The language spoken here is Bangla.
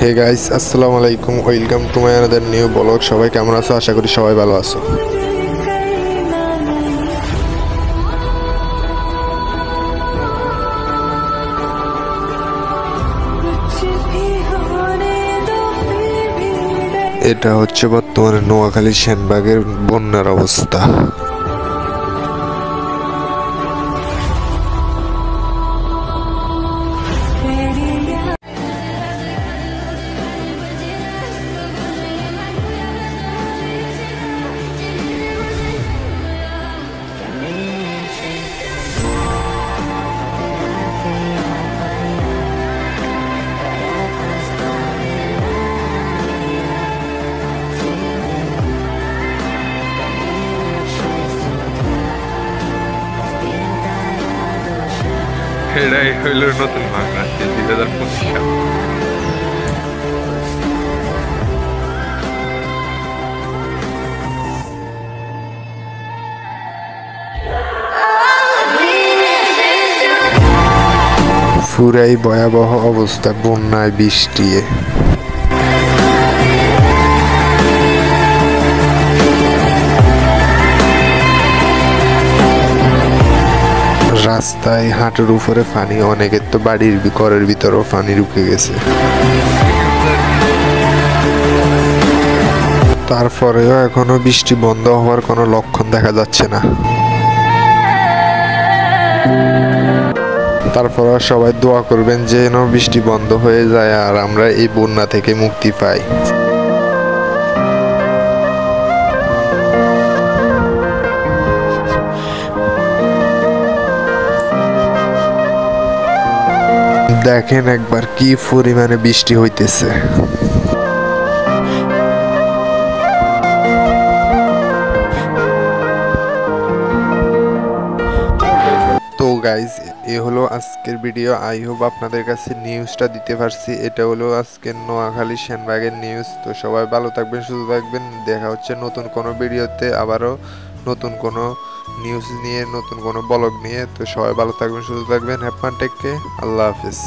হে গাইস, আসসালামু আলাইকুম, welcome to my another new blog. সবাই কেমন আছো? আশা করি সবাই ভালো আছো। এটা হচ্ছে বর্তমানে নোয়াখালী সেনবাগের বন্যার অবস্থা। এটাই হইল নতুন বাংলাদেশ 2025 সাল। পুরাই ভয়াবহ অবস্থা বন্যায় বৃষ্টিয়ে। রাস্তায় হাঁটুর উপরে পানি, অনেকের তো বাড়ির ঘরের ভিতরেও পানি ঢুকে গেছে। তারপরেও এখনো বৃষ্টি বন্ধ হওয়ার কোনো লক্ষণ দেখা যাচ্ছে না। তারপরে সবাই দোয়া করবেন যেন বৃষ্টি বন্ধ হয়ে যায় আর আমরা এই বন্যা থেকে মুক্তি পাই। দেখেন একবার কি পরিমাণে বৃষ্টি হইতেছে। তো গাইজ, এ হলো আজকের ভিডিও। আই হোপ আপনাদের কাছে নিউজটা দিতে পারছি। এটা হলো আজকের নোয়াখালী সেনবাগের নিউজ। তো সবাই ভালো থাকবেন, সুস্থ থাকবেন। দেখা হচ্ছে নতুন কোনো ভিডিওতে, আবারও নতুন কোনো নিউজ নিয়ে, নতুন কোনো ব্লগ নিয়ে। তো সবাই ভালো থাকবেন, সুস্থ থাকবেন। হ্যাভ ফান, টেক কেয়ার, আল্লাহ হাফিজ।